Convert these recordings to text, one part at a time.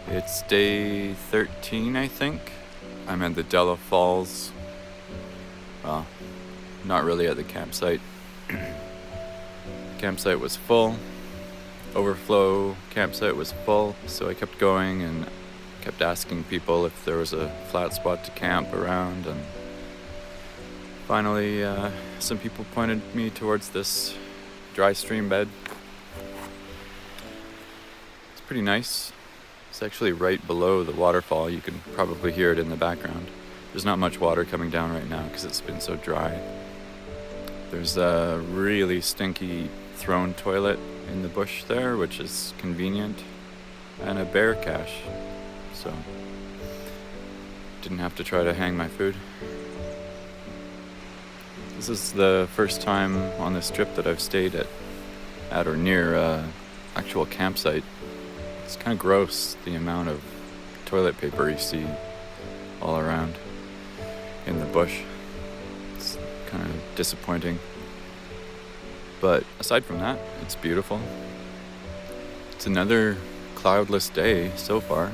It's day 13, I think. I'm at the Della Falls. Well, not really at the campsite. Campsite was full. Overflow campsite was full, so I kept going and kept asking people if there was a flat spot to camp around, and finally some people pointed me towards this dry stream bed. It's pretty nice. It's actually right below the waterfall. You can probably hear it in the background. There's not much water coming down right now because it's been so dry. There's a really stinky thrown toilet in the bush there, which is convenient, and a bear cache, so didn't have to try to hang my food. This is the first time on this trip that I've stayed at or near actual campsite. It's kind of gross, the amount of toilet paper you see all around in the bush. It's kind of disappointing. But aside from that, it's beautiful. It's another cloudless day so far.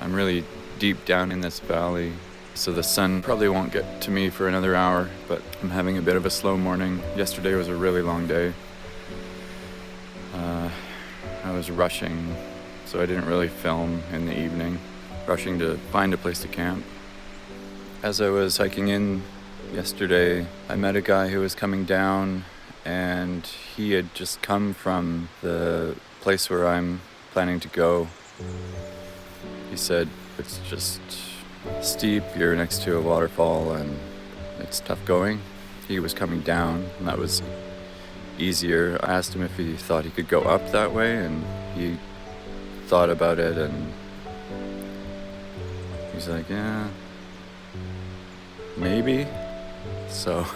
I'm really deep down in this valley, so the sun probably won't get to me for another hour, but I'm having a bit of a slow morning. Yesterday was a really long day. I was rushing, so I didn't really film in the evening, rushing to find a place to camp. As I was hiking in yesterday, I met a guy who was coming down, and he had just come from the place where I'm planning to go. He said, it's just steep, you're next to a waterfall, and it's tough going. He was coming down, and that was easier. I asked him if he thought he could go up that way, and he thought about it, and he's like, yeah, maybe. So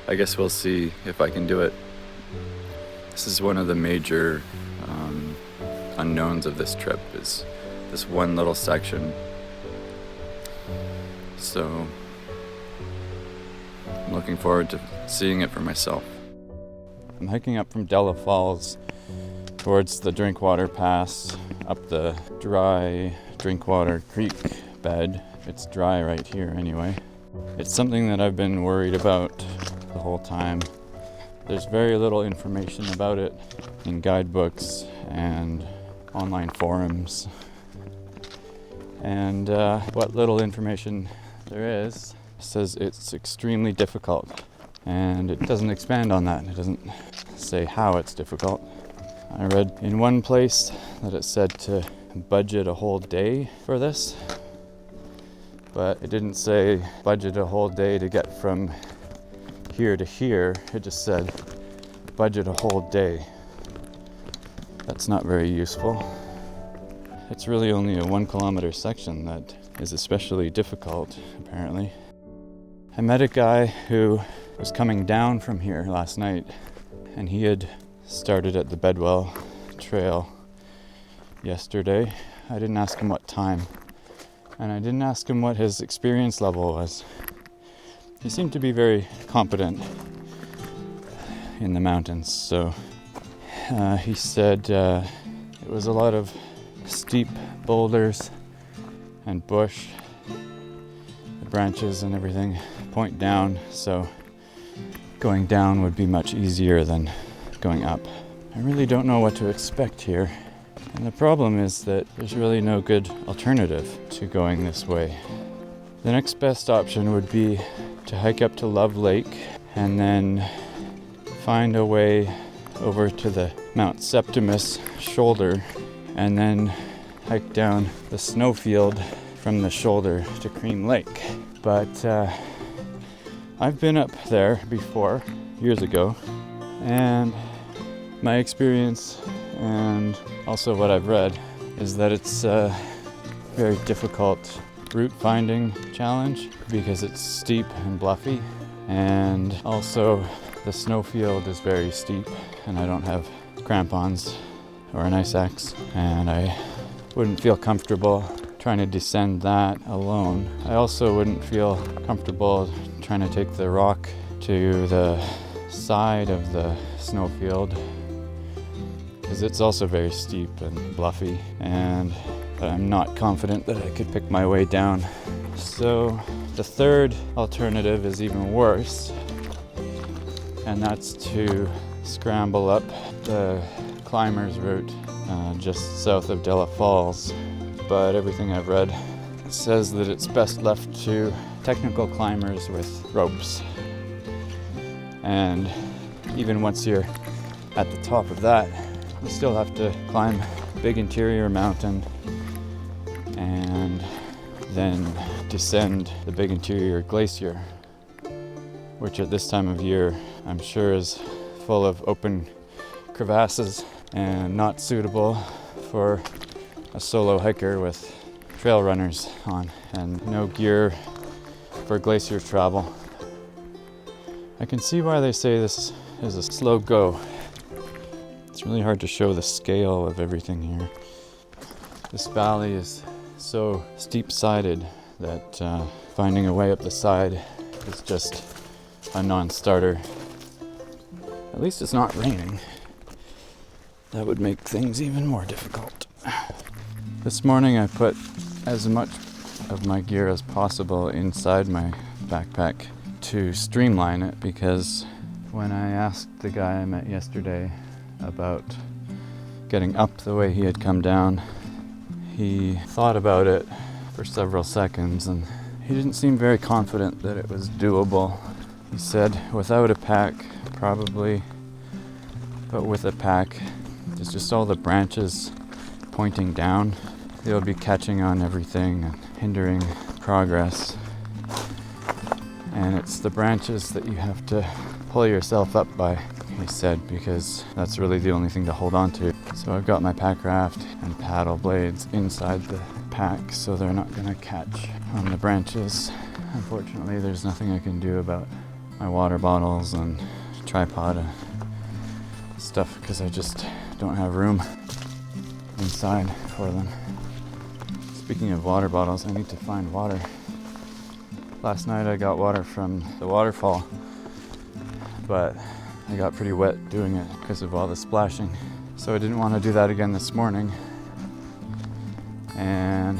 I guess we'll see if I can do it. This is one of the major unknowns of this trip, is this one little section. So I'm looking forward to seeing it for myself. I'm hiking up from Della Falls towards the Drinkwater Pass, up the dry Drinkwater Creek bed. It's dry right here anyway. It's something that I've been worried about the whole time. There's very little information about it in guidebooks and online forums. And what little information there is says it's extremely difficult. And it doesn't expand on that. It doesn't say how it's difficult. I read in one place that it said to budget a whole day for this, but it didn't say budget a whole day to get from here to here. It just said budget a whole day. That's not very useful. It's really only a 1 kilometer section that is especially difficult, apparently. I met a guy who was coming down from here last night, and he had started at the Bedwell trail yesterday. I didn't ask him what time, and I didn't ask him what his experience level was. He seemed to be very competent in the mountains, so he said it was a lot of steep boulders and bush. The branches and everything point down, so going down would be much easier than going up. I really don't know what to expect here. And the problem is that there's really no good alternative to going this way. The next best option would be to hike up to Love Lake and then find a way over to the Mount Septimus shoulder and then hike down the snowfield from the shoulder to Cream Lake. But I've been up there before, years ago, and my experience and also what I've read is that it's a very difficult route finding challenge because it's steep and bluffy, and also the snowfield is very steep and I don't have crampons or an ice axe, and I wouldn't feel comfortable trying to descend that alone. I also wouldn't feel comfortable trying to take the rock to the side of the snowfield because it's also very steep and bluffy, and but I'm not confident that I could pick my way down. So the third alternative is even worse, and that's to scramble up the climbers route just south of Della Falls. But everything I've read says that it's best left to technical climbers with ropes. And even once you're at the top of that, you still have to climb a big interior mountain and then descend the big interior glacier, which at this time of year I'm sure is full of open crevasses and not suitable for a solo hiker with trail runners on and no gear for glacier travel. I can see why they say this is a slow go. It's really hard to show the scale of everything here. This valley is so steep-sided that finding a way up the side is just a non-starter. At least it's not raining. That would make things even more difficult. This morning I put as much of my gear as possible inside my backpack to streamline it, because when I asked the guy I met yesterday about getting up the way he had come down, he thought about it for several seconds and he didn't seem very confident that it was doable. He said without a pack, probably, but with a pack, there's just all the branches pointing down. They'll be catching on everything and hindering progress. And it's the branches that you have to pull yourself up by, he said, because that's really the only thing to hold on to. So I've got my Packraft and paddle blades inside the pack so they're not going to catch on the branches. Unfortunately, there's nothing I can do about my water bottles and tripod and stuff because I just don't have room inside for them. Speaking of water bottles, I need to find water. Last night I got water from the waterfall, but I got pretty wet doing it because of all the splashing. So I didn't want to do that again this morning. And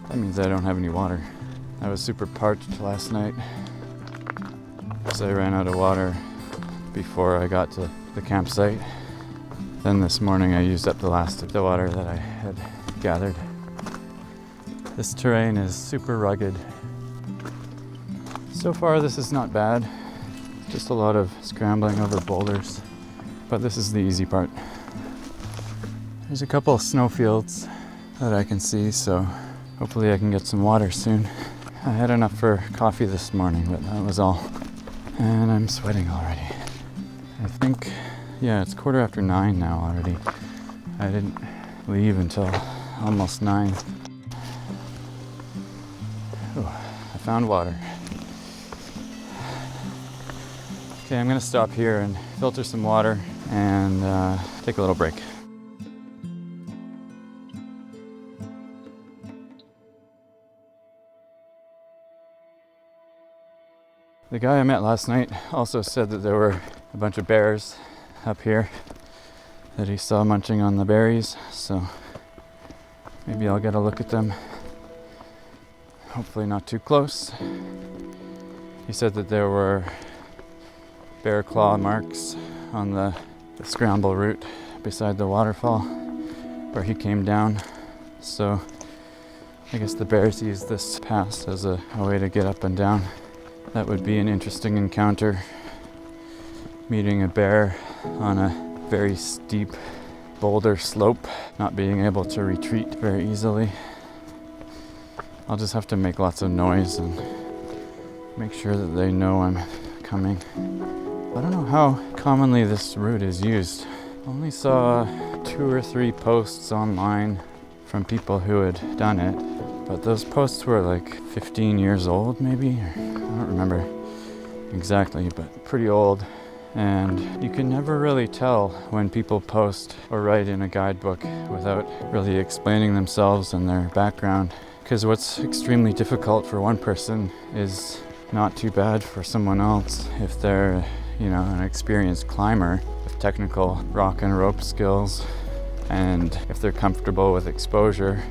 that means I don't have any water. I was super parched last night because I ran out of water before I got to the campsite. Then this morning I used up the last of the water that I had gathered. This terrain is super rugged. So far this is not bad. Just a lot of scrambling over boulders, but this is the easy part. There's a couple of snowfields that I can see, so hopefully I can get some water soon. I had enough for coffee this morning, but that was all. And I'm sweating already. I think, yeah, it's 9:15 now already. I didn't leave until almost 9. Ooh, I found water. Okay, I'm gonna stop here and filter some water and take a little break. The guy I met last night also said that there were a bunch of bears up here that he saw munching on the berries, so maybe I'll get a look at them. Hopefully not too close. He said that there were bear claw marks on the scramble route beside the waterfall where he came down, so I guess the bears use this pass as a way to get up and down. That would be an interesting encounter, meeting a bear on a very steep boulder slope, not being able to retreat very easily. I'll just have to make lots of noise and make sure that they know I'm coming. I don't know how commonly this route is used. I only saw 2 or 3 posts online from people who had done it, but those posts were like 15 years old maybe, I don't remember exactly, but pretty old. And you can never really tell when people post or write in a guidebook without really explaining themselves and their background, because what's extremely difficult for one person is not too bad for someone else if they're, you know, an experienced climber with technical rock and rope skills, and if they're comfortable with exposure,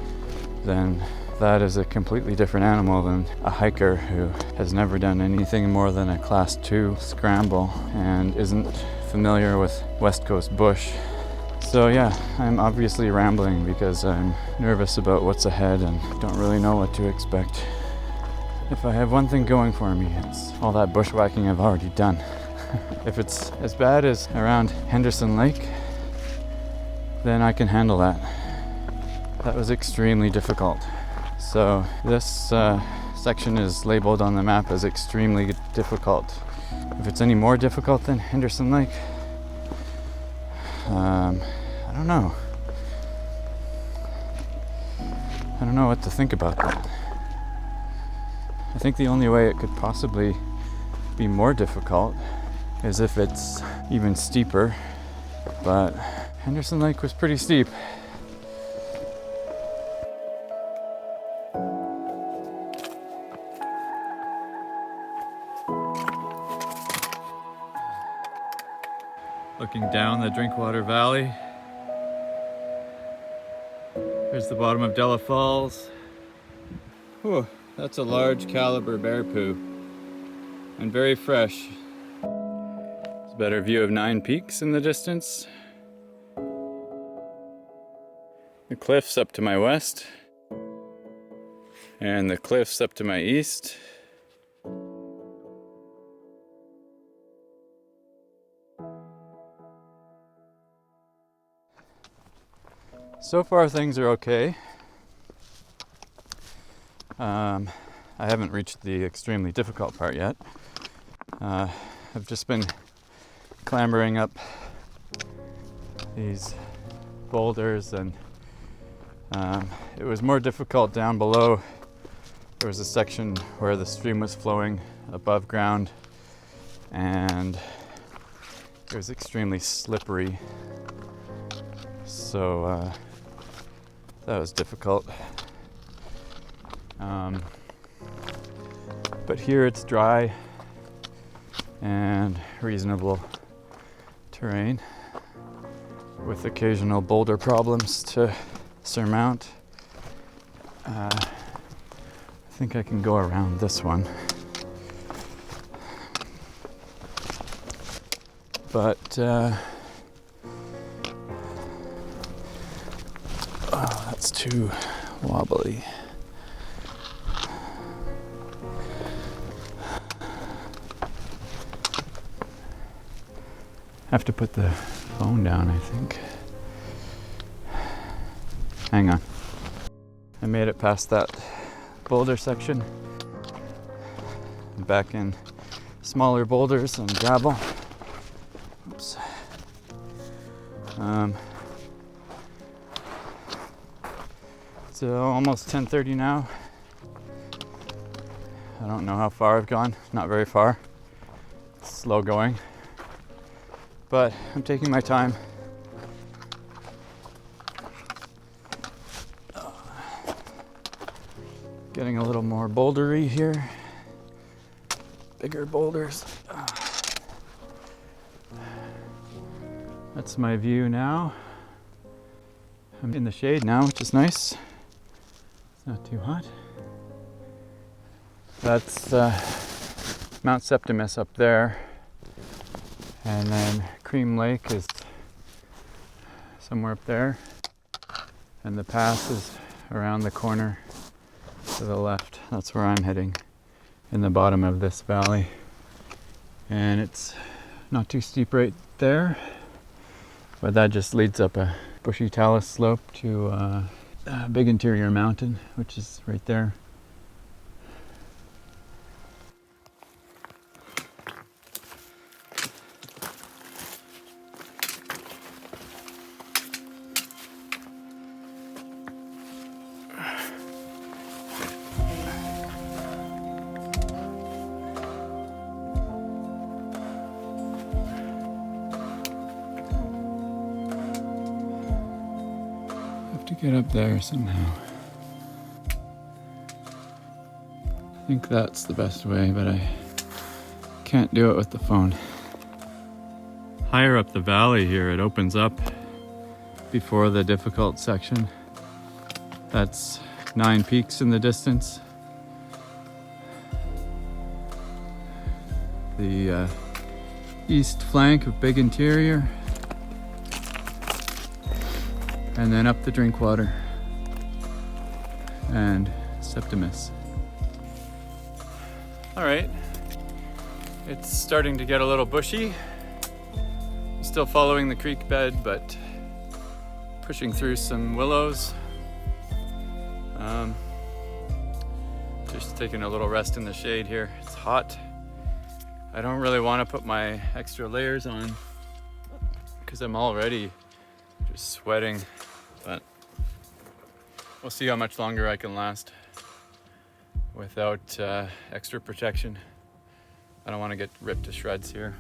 then that is a completely different animal than a hiker who has never done anything more than a class 2 scramble and isn't familiar with West Coast bush. So yeah, I'm obviously rambling because I'm nervous about what's ahead and don't really know what to expect. If I have one thing going for me, it's all that bushwhacking I've already done. If it's as bad as around Henderson Lake, then I can handle that. That was extremely difficult. So this section is labeled on the map as extremely difficult. If it's any more difficult than Henderson Lake, I don't know. I don't know what to think about that. I think the only way it could possibly be more difficult is if it's even steeper, but Henderson Lake was pretty steep. Looking down the Drinkwater Valley. There's the bottom of Della Falls. Whew, that's a large caliber bear poo and very fresh. There's a better view of 9 Peaks in the distance. The cliffs up to my west and the cliffs up to my east. So far things are okay. I haven't reached the extremely difficult part yet. I've just been clambering up these boulders and it was more difficult down below. There was a section where the stream was flowing above ground and it was extremely slippery. So that was difficult. But here it's dry and reasonable terrain with occasional boulder problems to surmount. I think I can go around this one. But oh, that's too wobbly. Have to put the phone down, I think. Hang on. I made it past that boulder section. I'm back in smaller boulders and gravel. Oops. So almost 10:30 now. I don't know how far I've gone. Not very far. It's slow going. But I'm taking my time. Getting a little more bouldery here. Bigger boulders. That's my view now. I'm in the shade now, which is nice. It's not too hot. That's Mount Septimus up there. And then Cream Lake is somewhere up there. And the pass is around the corner to the left. That's where I'm heading, in the bottom of this valley. And it's not too steep right there, but that just leads up a bushy talus slope to a big interior mountain, which is right there. To get up there somehow. I think that's the best way, but I can't do it with the phone. Higher up the valley here, it opens up before the difficult section. That's 9 peaks in the distance. The east flank of Big Interior, and then up the Drinkwater and Septimus. All right, it's starting to get a little bushy. I'm still following the creek bed, but pushing through some willows. Just taking a little rest in the shade here. It's hot. I don't really want to put my extra layers on because I'm already just sweating, but we'll see how much longer I can last without extra protection. I don't want to get ripped to shreds here.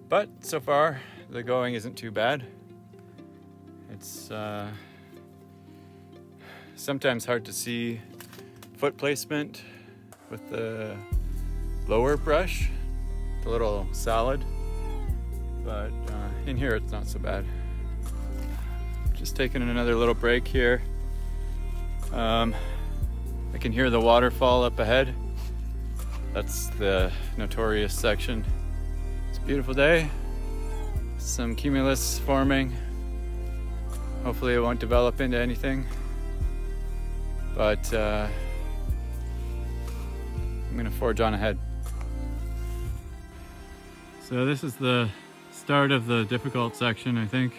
But so far, the going isn't too bad. It's sometimes hard to see foot placement with the lower brush, the little salad, but in here it's not so bad. Just taking another little break here. I can hear the waterfall up ahead. That's the notorious section. It's a beautiful day. Some cumulus forming. Hopefully it won't develop into anything, but I'm gonna forge on ahead. So this is the start of the difficult section, I think.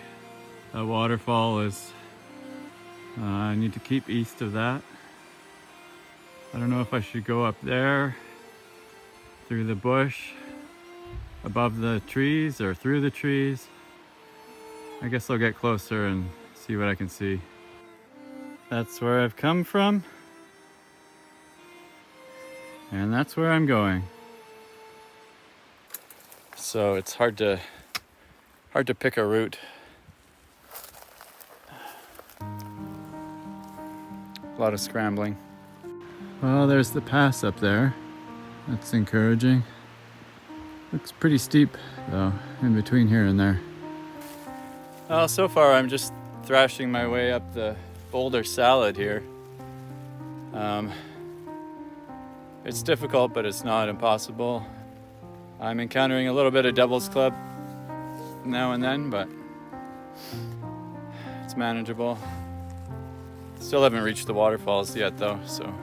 The waterfall is, I need to keep east of that. I don't know if I should go up there, through the bush, above the trees, or through the trees. I guess I'll get closer and see what I can see. That's where I've come from, and that's where I'm going. So it's hard to pick a route. A lot of scrambling. Well, there's the pass up there. That's encouraging. Looks pretty steep though, in between here and there. Well, so far I'm just thrashing my way up the boulder salad here. It's difficult, but it's not impossible. I'm encountering a little bit of Devil's Club now and then, but it's manageable. Still haven't reached the waterfalls yet though, so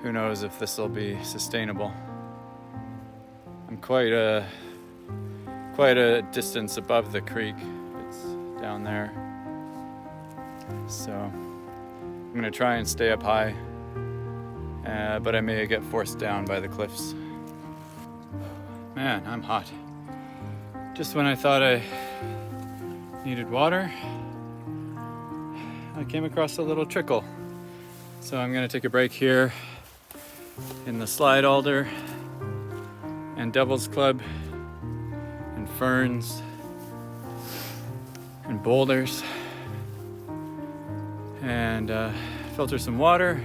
who knows if this will be sustainable. I'm quite a distance above the creek. It's down there. So I'm gonna try and stay up high, but I may get forced down by the cliffs. Man, I'm hot. Just when I thought I needed water, I came across a little trickle. So I'm gonna take a break here in the slide alder and Devil's Club and ferns and boulders, and filter some water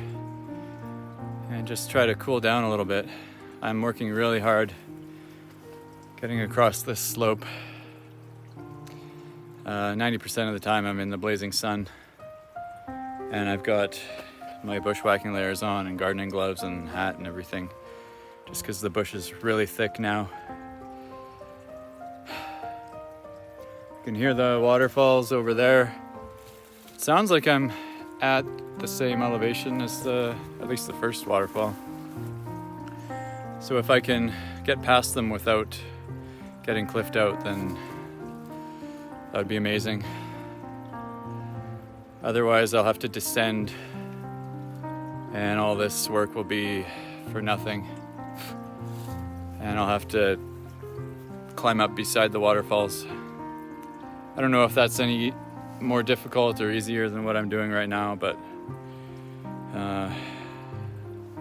and just try to cool down a little bit. I'm working really hard getting across this slope. 90% of the time I'm in the blazing sun, and I've got my bushwhacking layers on and gardening gloves and hat and everything, just because the bush is really thick now. You can hear the waterfalls over there. It sounds like I'm at the same elevation as at least the first waterfall. So if I can get past them without getting cliffed out, then that would be amazing. Otherwise, I'll have to descend, and all this work will be for nothing. And I'll have to climb up beside the waterfalls. I don't know if that's any more difficult or easier than what I'm doing right now, but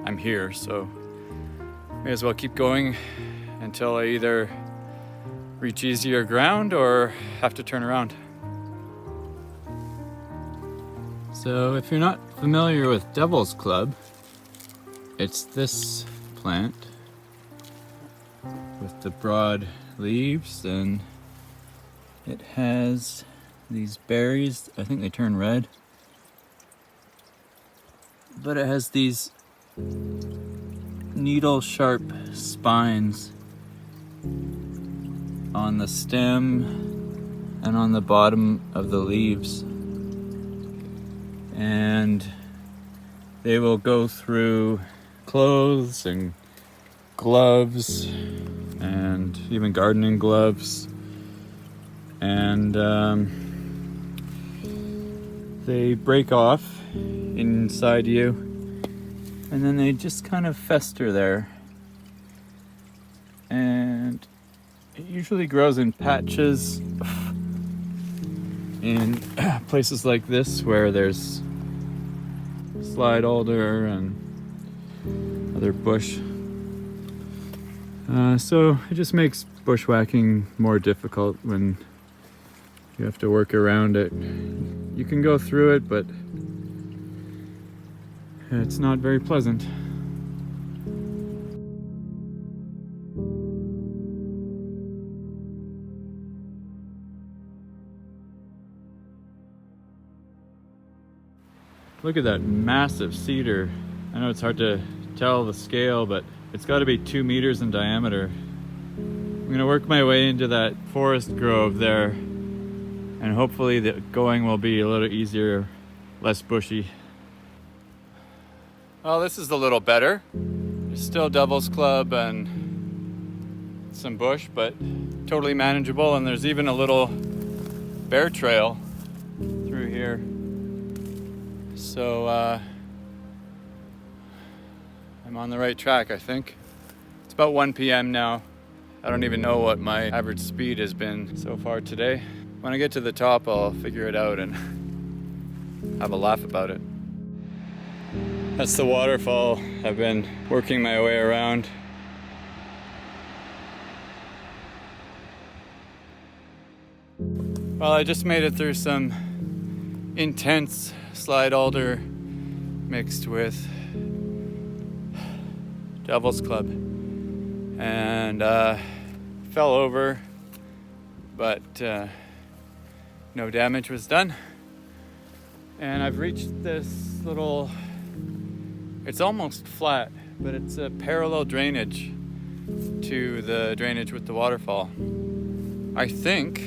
I'm here, so may as well keep going until I either reach easier ground or have to turn around. So if you're not familiar with Devil's Club, it's this plant with the broad leaves, and it has these berries. I think they turn red. But it has these needle sharp spines on the stem and on the bottom of the leaves. And they will go through clothes and gloves and even gardening gloves. And they break off inside you, and then they just kind of fester there. And it usually grows in patches in places like this where there's slide alder and other bush. So it just makes bushwhacking more difficult when you have to work around it. You can go through it, but it's not very pleasant. Look at that massive cedar. I know it's hard to tell the scale, but it's got to be 2 meters in diameter. I'm gonna work my way into that forest grove there, and hopefully the going will be a little easier, less bushy. Well, this is a little better. There's still Devil's Club and some bush, but totally manageable. And there's even a little bear trail through here. So I'm on the right track, I think. It's about 1 p.m. now. I don't even know what my average speed has been so far today. When I get to the top, I'll figure it out and have a laugh about it. That's the waterfall I've been working my way around. Well, I just made it through some intense slide alder mixed with Devil's Club, and fell over, but no damage was done. And I've reached this little, it's almost flat, but it's a parallel drainage to the drainage with the waterfall. I think,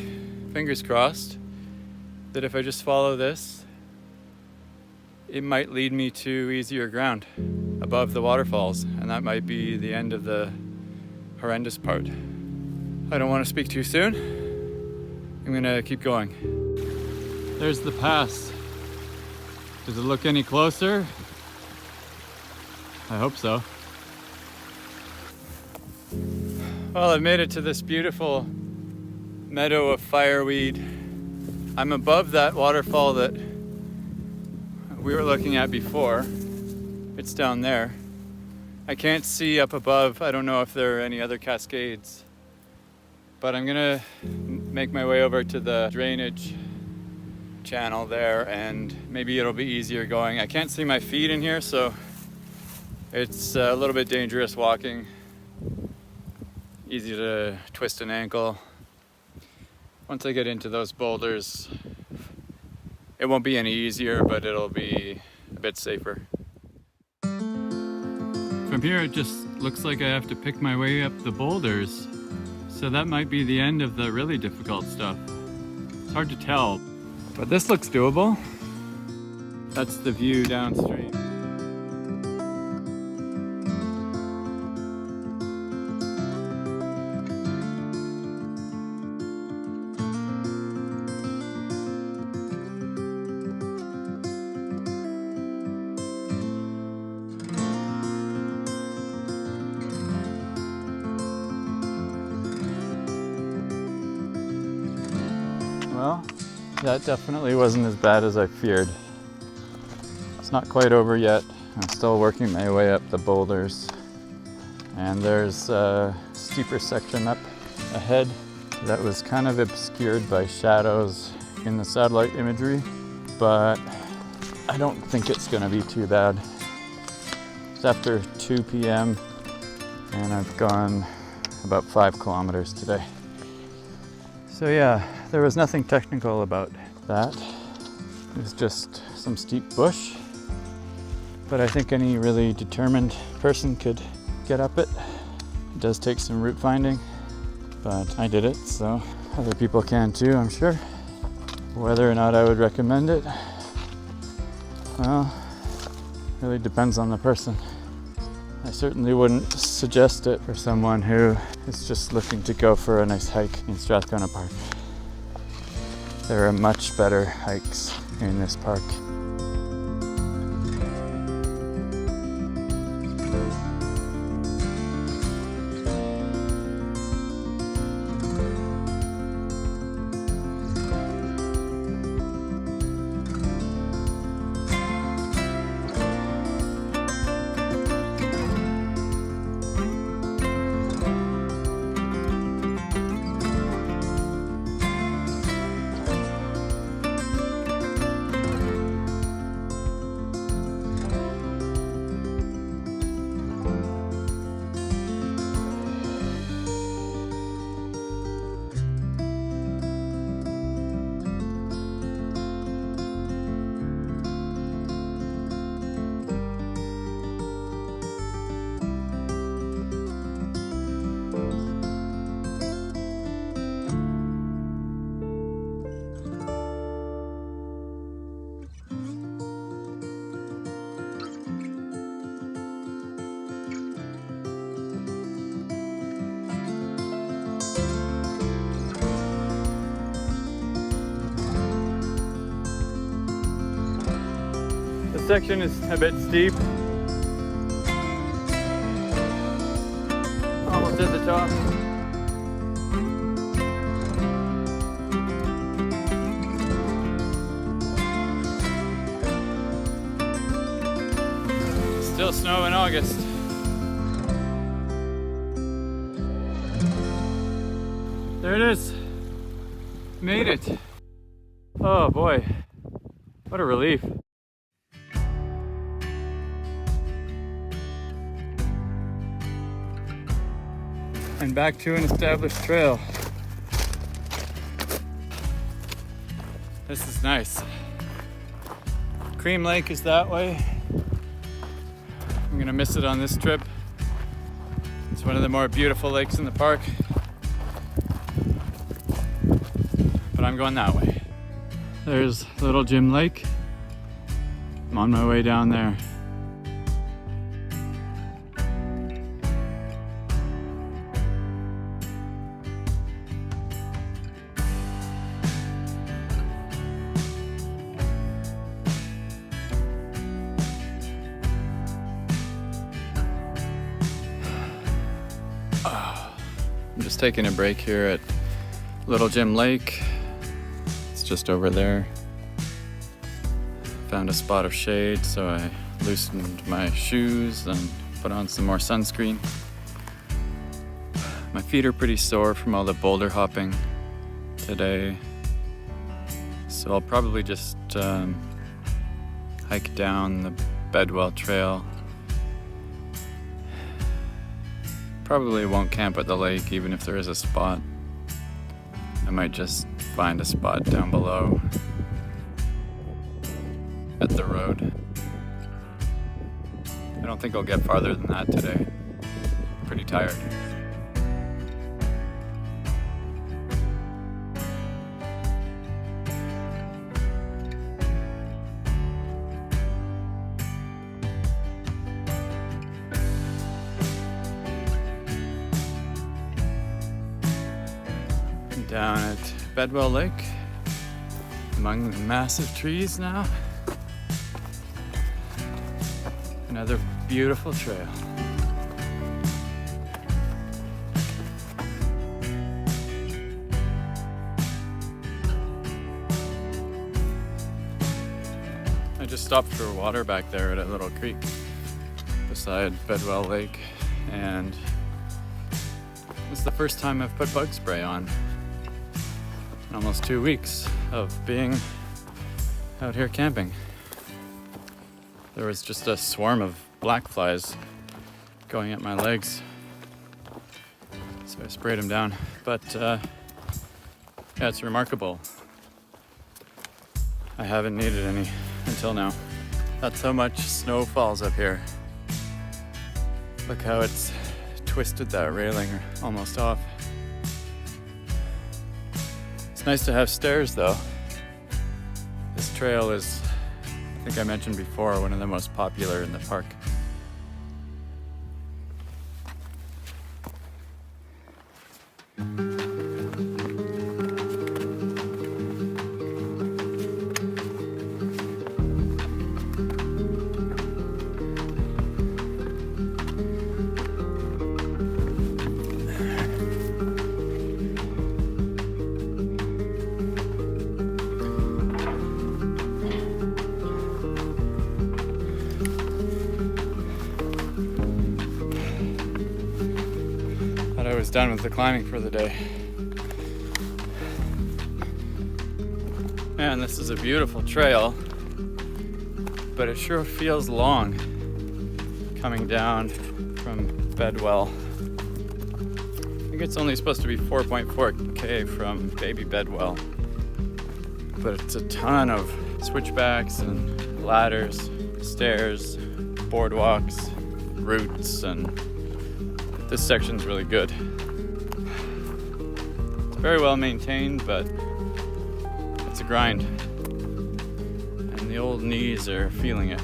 fingers crossed, that if I just follow this, it might lead me to easier ground above the waterfalls, and that might be the end of the horrendous part. I don't want to speak too soon. I'm gonna keep going. There's the pass. Does it look any closer? I hope so. Well, I've made it to this beautiful meadow of fireweed. I'm above that waterfall that we were looking at before. It's down there. I can't see up above. I don't know if there are any other cascades, but I'm gonna make my way over to the drainage channel there, and maybe it'll be easier going. I can't see my feet in here, so it's a little bit dangerous walking. Easy to twist an ankle. Once I get into those boulders, it won't be any easier, but it'll be a bit safer. From here, it just looks like I have to pick my way up the boulders. So that might be the end of the really difficult stuff. It's hard to tell, but this looks doable. That's the view downstream. Well, that definitely wasn't as bad as I feared. It's not quite over yet. I'm still working my way up the boulders. And there's a steeper section up ahead that was kind of obscured by shadows in the satellite imagery, but I don't think it's gonna be too bad. It's after 2 p.m. and I've gone about 5 kilometers today. So yeah, there was nothing technical about That is just some steep bush, but I think any really determined person could get up it. It does take some route finding, but I did it, so other people can too, I'm sure. Whether or not I would recommend it, well, really depends on the person. I certainly wouldn't suggest it for someone who is just looking to go for a nice hike in Strathcona Park. There are much better hikes in this park. This section is a bit steep. Almost at the top. Still snow in August. There it is. Made it. Oh boy, what a relief. And back to an established trail. This is nice. Cream Lake is that way. I'm gonna miss it on this trip. It's one of the more beautiful lakes in the park. But I'm going that way. There's Little Jim Lake. I'm on my way down there. I'm just taking a break here at Little Jim Lake. It's just over there. Found a spot of shade, so I loosened my shoes and put on some more sunscreen. My feet are pretty sore from all the boulder hopping today, so I'll probably just hike down the Bedwell trail. Probably won't camp at the lake, even if there is a spot. I might just find a spot down below at the road. I don't think I'll get farther than that today. I'm pretty tired. Down at Bedwell Lake, among the massive trees now. Another beautiful trail. I just stopped for water back there at a little creek beside Bedwell Lake, and it's the first time I've put bug spray on. Almost 2 weeks of being out here camping. There was just a swarm of black flies going at my legs, so I sprayed them down. But yeah, it's remarkable I haven't needed any until now. That's how much snow falls up here. Look how it's twisted that railing almost off. It's nice to have stairs though. This trail is, I think I mentioned before, one of the most popular in the park. I was done with the climbing for the day. Man, this is a beautiful trail, but it sure feels long coming down from Bedwell. I think it's only supposed to be 4.4k from baby Bedwell, but it's a ton of switchbacks and ladders, stairs, boardwalks, routes, and this section's really good. It's very well maintained, but it's a grind. And the old knees are feeling it.